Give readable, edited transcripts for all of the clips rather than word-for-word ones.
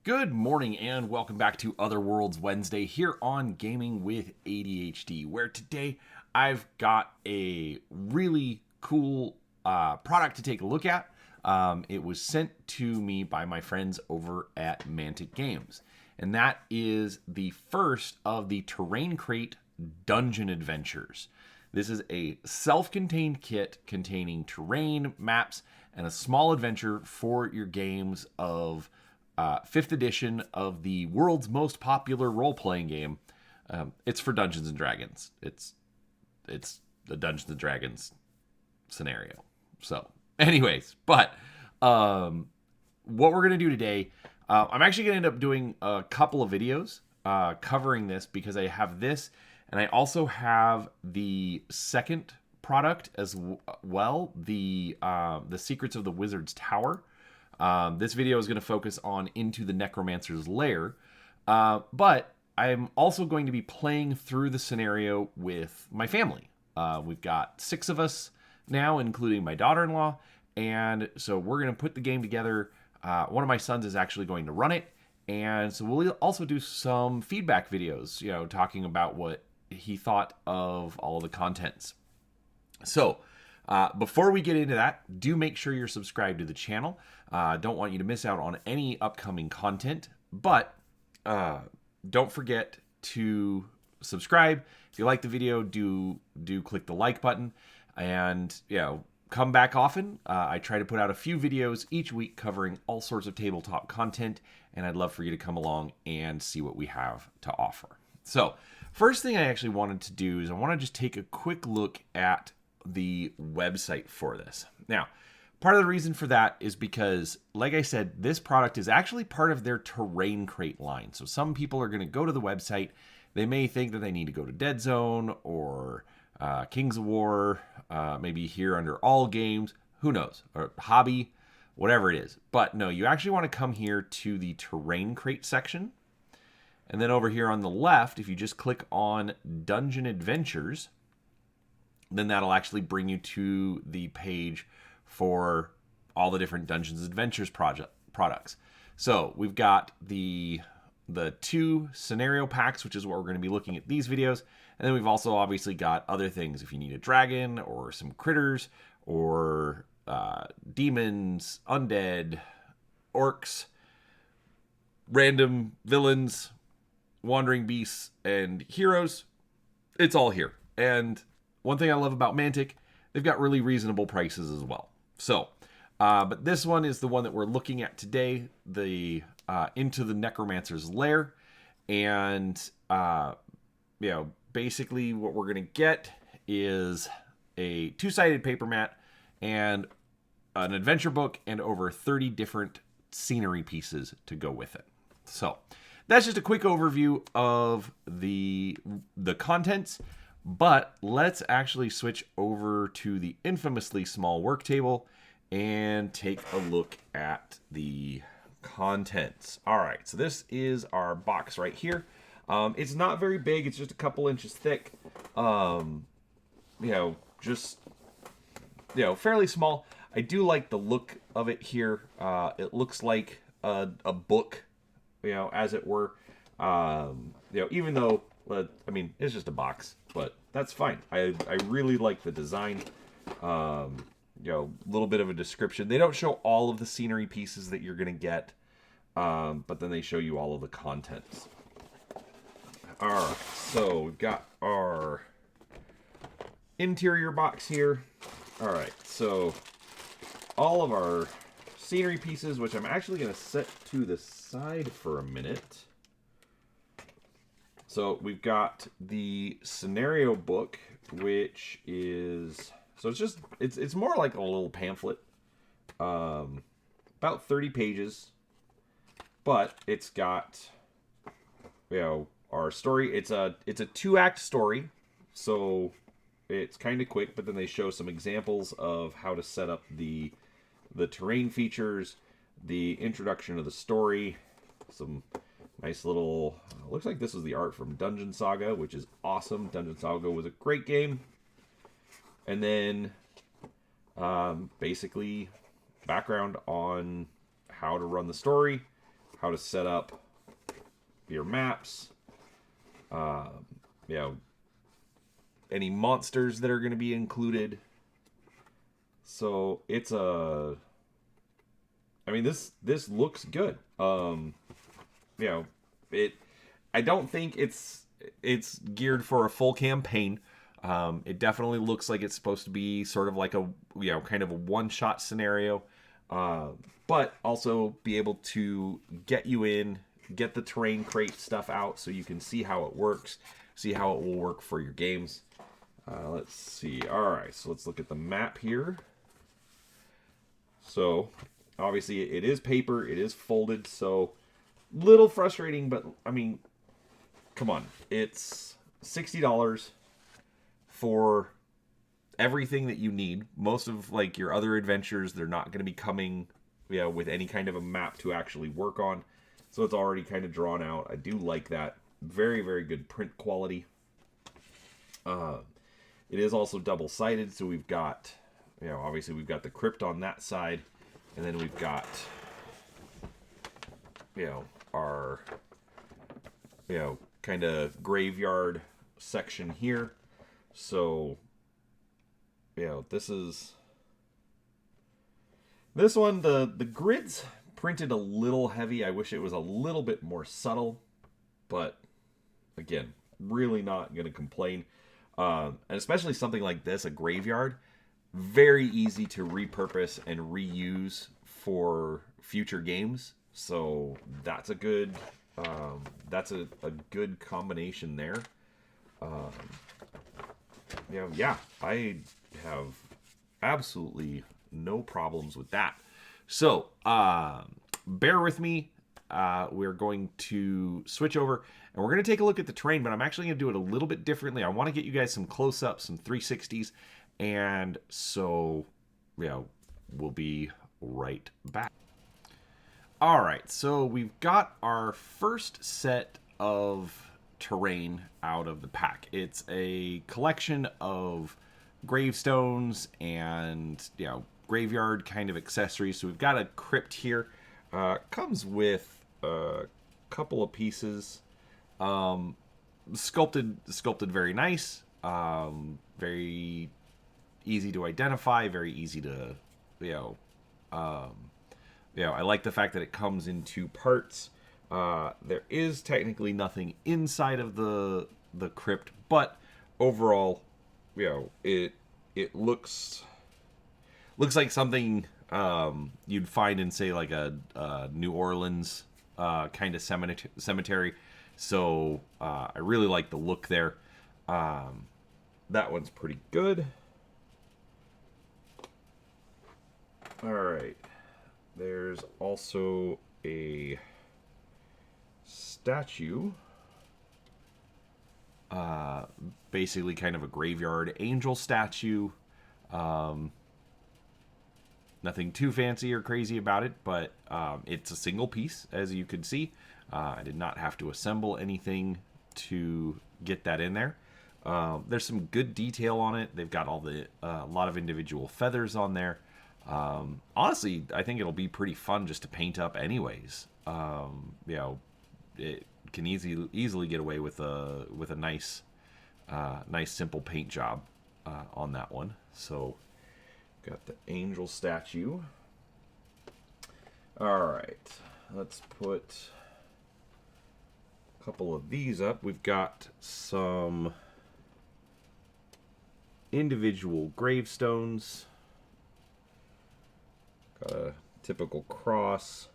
Good morning and welcome back to Other Worlds Wednesday here on Gaming with ADHD, where today I've got a really cool product to take a look at. It was sent to me by my friends over at Mantic Games, and that is the first of the Terrain Crate Dungeon Adventures. This is a self-contained kit containing terrain, maps, and a small adventure for your games of 5th edition of the world's most popular role-playing game. It's for Dungeons and Dragons. It's the Dungeons and Dragons scenario. So, anyways, but what we're gonna do today, I'm actually gonna end up doing a couple of videos covering this because I have this, and I also have the second product as well, the Secrets of the Wizard's Tower. This video is going to focus on Into the Necromancer's Lair, but I'm also going to be playing through the scenario with my family. We've got 6 of us now, including my daughter-in-law, and so we're going to put the game together. One of my sons is actually going to run it, and so we'll also do some feedback videos, talking about what he thought of all of the contents. So, before we get into that, do make sure you're subscribed to the channel. Don't want you to miss out on any upcoming content, but don't forget to subscribe. If you like the video, do click the like button, and come back often. I try to put out a few videos each week covering all sorts of tabletop content, and I'd love for you to come along and see what we have to offer. So, first thing I actually wanted to do is I want to just take a quick look at the website for this. Now, part of the reason for that is because, like I said, this product is actually part of their Terrain Crate line. So some people are going to go to the website. They may think that they need to go to Dead Zone or Kings of War, maybe here under All Games, who knows, or Hobby, whatever it is. But no, you actually want to come here to the Terrain Crate section. And then over here on the left, if you just click on Dungeon Adventures, then that'll actually bring you to the page for all the different Dungeons and Adventures products. So we've got the 2 scenario packs, which is what we're going to be looking at these videos. And then we've also obviously got other things. If you need a dragon or some critters or demons, undead, orcs, random villains, wandering beasts, and heroes, it's all here. And one thing I love about Mantic, they've got really reasonable prices as well. So, but this one is the one that we're looking at today, the Into the Necromancer's Lair. And, basically what we're going to get is a 2-sided paper mat and an adventure book and over 30 different scenery pieces to go with it. So, that's just a quick overview of the contents. But let's actually switch over to the infamously small work table and take a look at the contents. All right, so this is our box right here. It's not very big. It's just a couple inches thick. Fairly small. I do like the look of it here. It looks like a book, as it were. Even though, it's just a box, but that's fine. I really like the design. A little bit of a description. They don't show all of the scenery pieces that you're going to get, but then they show you all of the contents. All right, so we've got our interior box here. All right, so all of our scenery pieces, which I'm actually going to set to the side for a minute. So we've got the scenario book, which is, so it's more like a little pamphlet, about 30 pages, but it's got, our story. It's a 2-act story, so it's kind of quick, but then they show some examples of how to set up the terrain features, the introduction of the story, some nice little, looks like this was the art from Dungeon Saga, which is awesome. Dungeon Saga was a great game. And then basically background on how to run the story, how to set up your maps, you know, any monsters that are going to be included. So it's I mean, this looks good. You know, I don't think it's geared for a full campaign. It definitely looks like it's supposed to be sort of like a, you know, kind of a one-shot scenario, but also be able to get you in, get the terrain crate stuff out so you can see how it works, see how it will work for your games. Let's see. All right, so let's look at the map here. So obviously it is paper, it is folded, so little frustrating, but I mean, come on, it's $60 for everything that you need. Most of like your other adventures, they're not going to be coming, you know, with any kind of a map to actually work on, so it's already kind of drawn out. I do like that. Very, very good print quality. It is also double-sided, so we've got, you know, obviously we've got the crypt on that side, and then we've got, you know, our, you know, kind of graveyard section here. So, you know, this one, the grid's printed a little heavy. I wish it was a little bit more subtle, but again, really not going to complain. And especially something like this, a graveyard, very easy to repurpose and reuse for future games. So that's a good, that's a good combination there. You know, yeah, I have absolutely no problems with that. So, bear with me. We're going to switch over and we're going to take a look at the terrain, but I'm actually going to do it a little bit differently. I want to get you guys some close-ups, some 360s, and so, you know, we'll be right back. All right, so we've got our first set of terrain out of the pack. It's a collection of gravestones and, you know, graveyard kind of accessories. So we've got a crypt here. Comes with a couple of pieces. Sculpted very nice. Very easy to identify. Very easy to, you know, I like the fact that it comes in two parts. There is technically nothing inside of the crypt, but overall, you know, it looks like something you'd find in, say, like a New Orleans kind of cemetery. So I really like the look there. That one's pretty good. All right. There's also a statue. Basically kind of a graveyard angel statue. Nothing too fancy or crazy about it, but it's a single piece, as you can see. I did not have to assemble anything to get that in there. There's some good detail on it. They've got all the a lot of individual feathers on there. Honestly, I think it'll be pretty fun just to paint up anyways. You know, it can easily get away with a nice simple paint job on that one. So got the angel statue. All right, let's put a couple of these up. We've got some individual gravestones. Got a typical cross,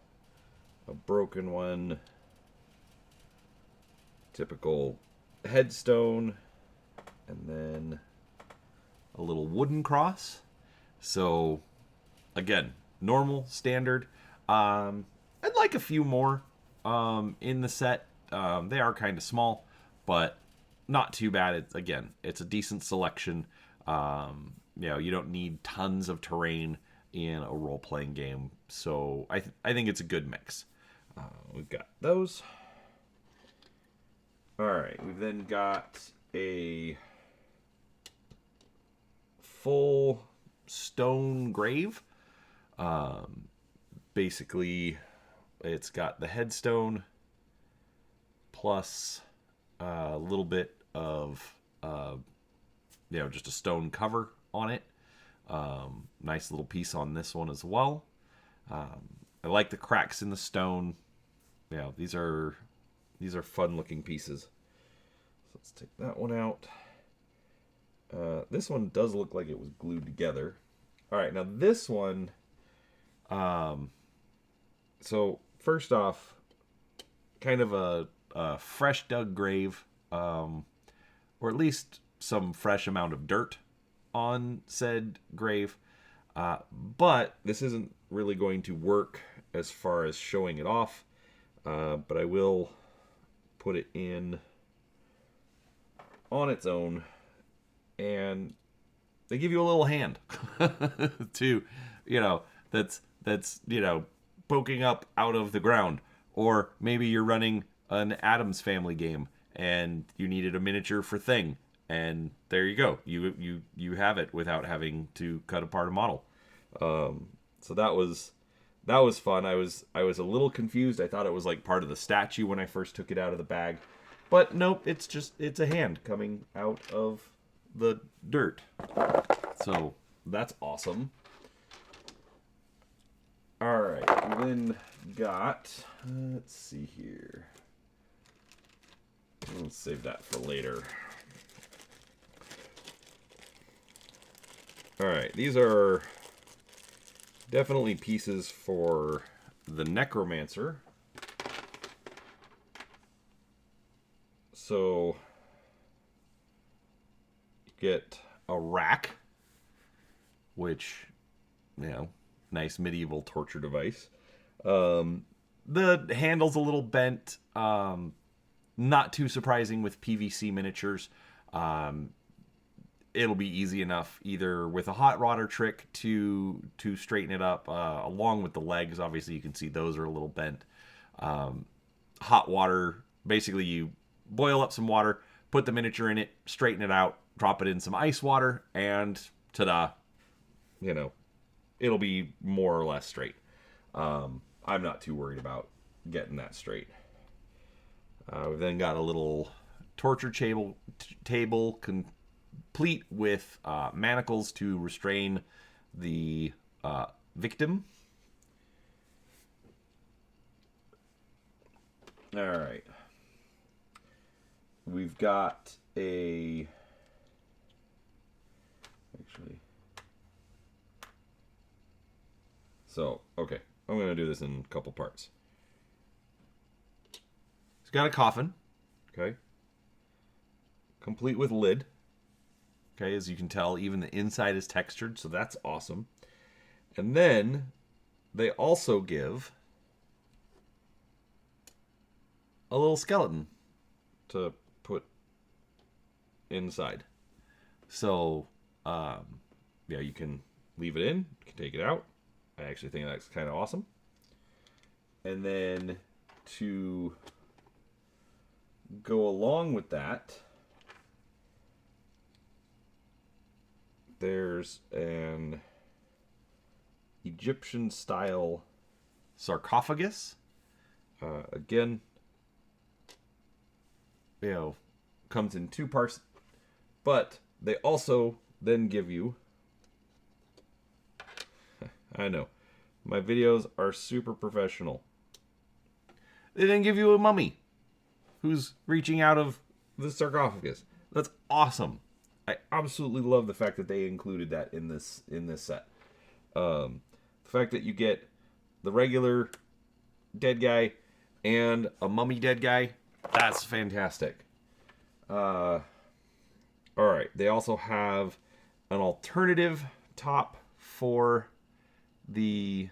a broken one, typical headstone, and then a little wooden cross. So, again, normal, standard. I'd like a few more in the set. They are kind of small, but not too bad. It's a decent selection. You know, you don't need tons of terrain in a role-playing game, so I think it's a good mix. We've got those. All right, we've then got a full stone grave. Basically, it's got the headstone plus a little bit of just a stone cover on it. Nice little piece on this one as well. I like the cracks in the stone. Yeah, these are fun looking pieces. So let's take that one out. This one does look like it was glued together. All right, now this one. So first off, kind of a fresh dug grave, or at least some fresh amount of dirt on said grave. But this isn't really going to work as far as showing it off. But I will put it in on its own, and they give you a little hand to, that's poking up out of the ground. Or maybe you're running an Addams Family game and you needed a miniature for Thing, and there you go. You have it without having to cut apart a model. So that was fun. I was a little confused. I thought it was like part of the statue when I first took it out of the bag. But nope, it's a hand coming out of the dirt. So that's awesome. All right, we then got, let's see here. Let's save that for later. All right, these are definitely pieces for the Necromancer. So you get a rack, which, nice medieval torture device. The handle's a little bent. Not too surprising with PVC miniatures. It'll be easy enough either with a hot rodder trick to straighten it up, along with the legs. Obviously, you can see those are a little bent. Hot water, basically you boil up some water, put the miniature in it, straighten it out, drop it in some ice water, and ta-da, it'll be more or less straight. I'm not too worried about getting that straight. We've then got a little torture table complete with manacles to restrain the victim. All right. We've got a... Actually... So, okay. I'm going to do this in a couple parts. It's got a coffin. Okay. Complete with lid. Okay, as you can tell, even the inside is textured, so that's awesome. And then they also give a little skeleton to put inside. So, you can leave it in, you can take it out. I actually think that's kind of awesome. And then to go along with that, there's an Egyptian style sarcophagus. Again, comes in two parts, but they also then give you, I know, my videos are super professional. They then give you a mummy who's reaching out of the sarcophagus. That's awesome. I absolutely love the fact that they included that in this set. The fact that you get the regular dead guy and a mummy dead guy, that's fantastic. All right, they also have an alternative top for the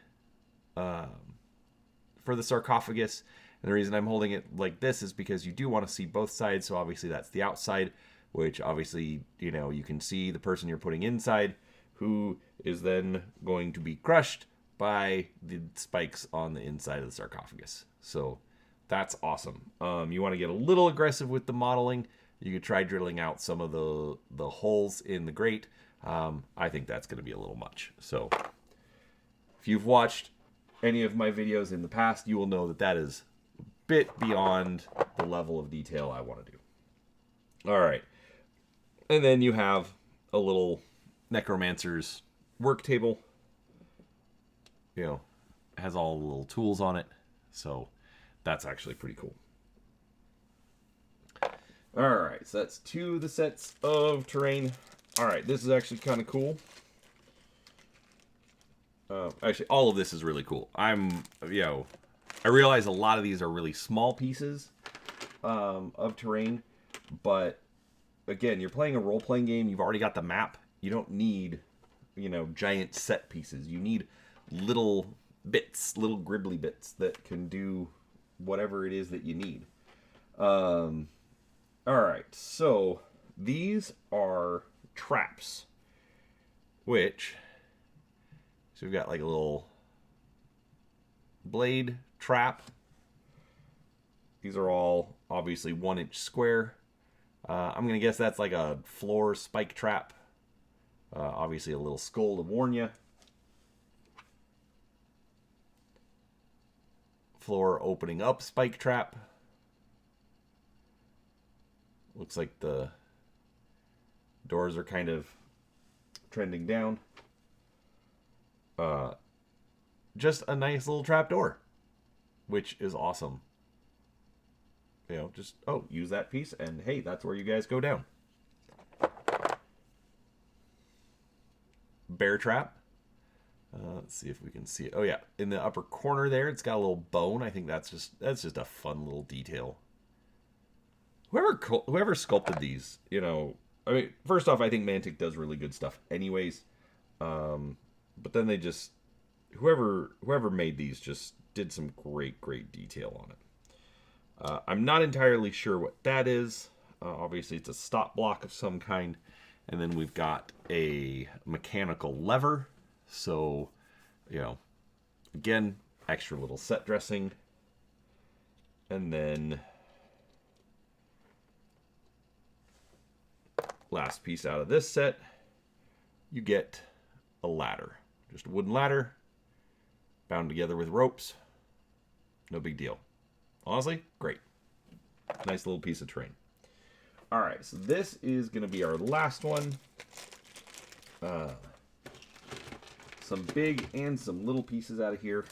sarcophagus. And the reason I'm holding it like this is because you do want to see both sides. So obviously that's the outside, which obviously, you can see the person you're putting inside, who is then going to be crushed by the spikes on the inside of the sarcophagus. So that's awesome. You want to get a little aggressive with the modeling. You could try drilling out some of the holes in the grate. I think that's going to be a little much. So if you've watched any of my videos in the past, you will know that that is a bit beyond the level of detail I want to do. All right. And then you have a little necromancer's work table. You know, has all the little tools on it. So that's actually pretty cool. All right, so that's 2 of the sets of terrain. All right, this is actually kind of cool. Actually, all of this is really cool. I realize a lot of these are really small pieces of terrain, but again, you're playing a role-playing game. You've already got the map. You don't need, giant set pieces. You need little bits, little gribbly bits that can do whatever it is that you need. All right, so these are traps, which, so we've got like a little blade trap. These are all obviously 1-inch square. I'm going to guess that's like a floor spike trap. Obviously a little skull to warn you. Floor opening up spike trap. Looks like the doors are kind of trending down. Just a nice little trap door, which is awesome. Just, use that piece, and hey, that's where you guys go down. Bear trap. Let's see if we can see it. Oh yeah, in the upper corner there, it's got a little bone. I think that's just a fun little detail. Whoever sculpted these, first off, I think Mantic does really good stuff anyways. But then they just, whoever made these just did some great detail on it. I'm not entirely sure what that is. Obviously, it's a stop block of some kind. And then we've got a mechanical lever. So, again, extra little set dressing. And then last piece out of this set, you get a ladder. Just a wooden ladder, bound together with ropes. No big deal. Honestly, great. Nice little piece of terrain. All right, so this is going to be our last one. Some big and some little pieces out of here.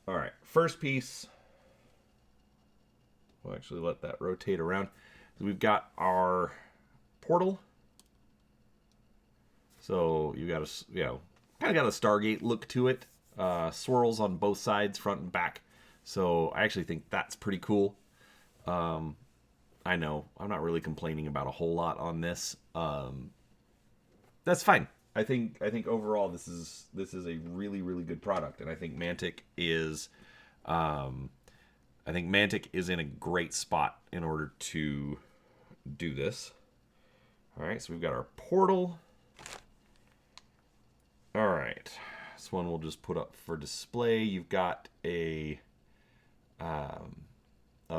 All right, first piece. We'll actually let that rotate around. So we've got our portal. So you got kind of got a Stargate look to it. Swirls on both sides, front and back. So I actually think that's pretty cool. I know I'm not really complaining about a whole lot on this. That's fine. I think overall this is a really good product, and I think Mantic is in a great spot in order to do this. All right, so we've got our portal. All right, this one we'll just put up for display. You've got a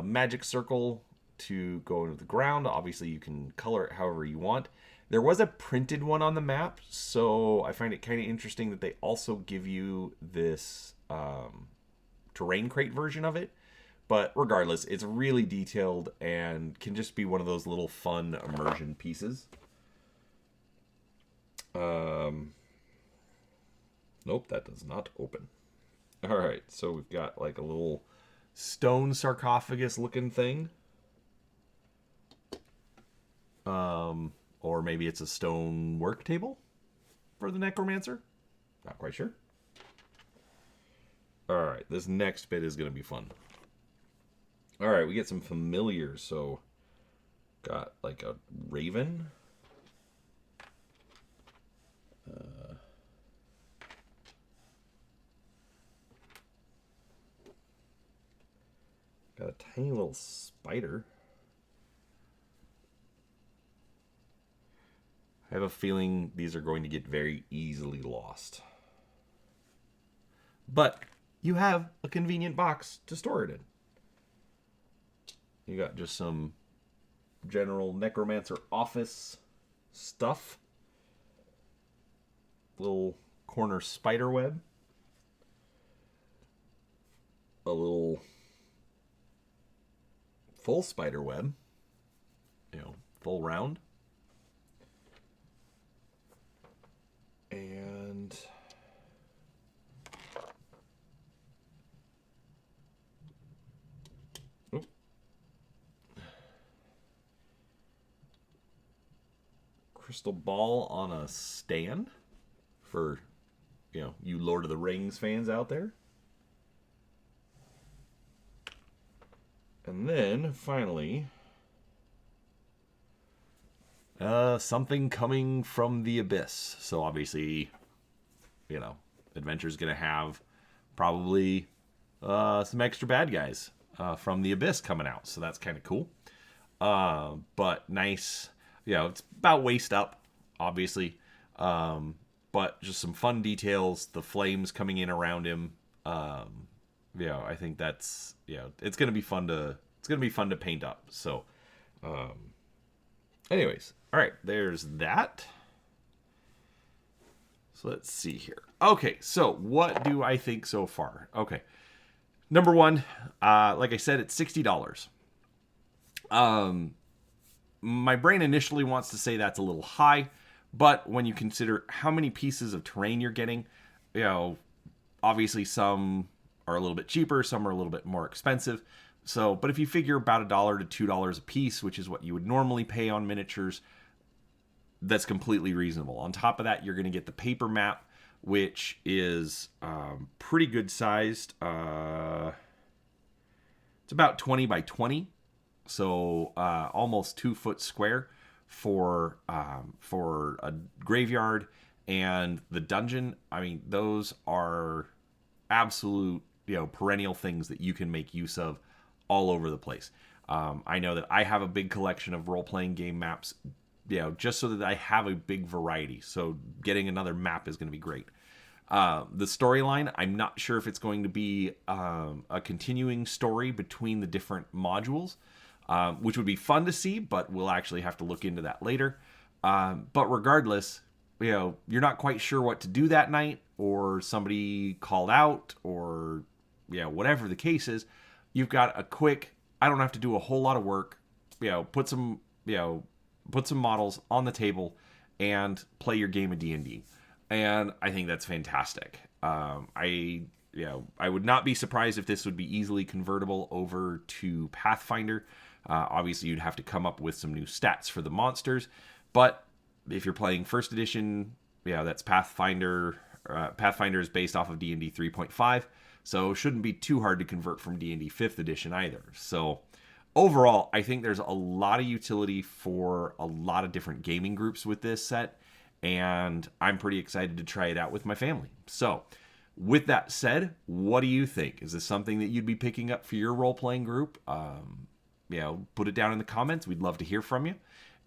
magic circle to go into the ground. Obviously, you can color it however you want. There was a printed one on the map, so I find it kind of interesting that they also give you this terrain crate version of it. But regardless, it's really detailed and can just be one of those little fun immersion pieces. Nope, that does not open. All right, so we've got like a little stone sarcophagus looking thing. Or maybe it's a stone work table for the necromancer. Not quite sure. All right, this next bit is going to be fun. All right, we get some familiars. So, got like a raven. Got a tiny little spider. I have a feeling these are going to get very easily lost. But you have a convenient box to store it in. You got just some general necromancer office stuff. Little corner spider web. a little full spider web, full round. And crystal ball on a stand for, you Lord of the Rings fans out there. And then, finally, something coming from the abyss. So, obviously, Adventure's going to have probably some extra bad guys from the abyss coming out. So, that's kind of cool. But nice. It's about waist up, obviously. But just some fun details. The flames coming in around him. I think that's it's gonna be fun to paint up. So, anyways, all right, there's that. So let's see here. Okay, so what do I think so far? Okay, number one, like I said, it's $60. My brain initially wants to say that's a little high, but when you consider how many pieces of terrain you're getting, obviously some are a little bit cheaper, some are a little bit more expensive. So, but if you figure about $1 to $2 a piece, which is what you would normally pay on miniatures, that's completely reasonable. On top of that, you're going to get the paper map, which is pretty good sized. It's about 20 by 20, so almost 2 foot square for a graveyard and the dungeon. I mean, those are absolute perennial things that you can make use of all over the place. I know that I have a big collection of role-playing game maps, just so that I have a big variety. So getting another map is going to be great. The storyline, I'm not sure if it's going to be a continuing story between the different modules, which would be fun to see, but we'll actually have to look into that later. But regardless, you're not quite sure what to do that night, or somebody called out, or whatever the case is, you've got a quick, I don't have to do a whole lot of work, put some models on the table and play your game of D&D. And I think that's fantastic. I would not be surprised if this would be easily convertible over to Pathfinder. Obviously, you'd have to come up with some new stats for the monsters. But if you're playing first edition, that's Pathfinder. Pathfinder is based off of D&D 3.5, so it shouldn't be too hard to convert from D&D 5th edition either. So overall, I think there's a lot of utility for a lot of different gaming groups with this set, and I'm pretty excited to try it out with my family. So with that said, what do you think? Is this something that you'd be picking up for your role-playing group? Put it down in the comments. We'd love to hear from you.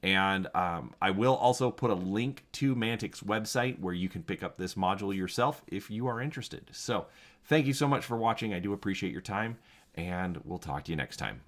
And I will also put a link to Mantic's website where you can pick up this module yourself if you are interested. So thank you so much for watching. I do appreciate your time, and we'll talk to you next time.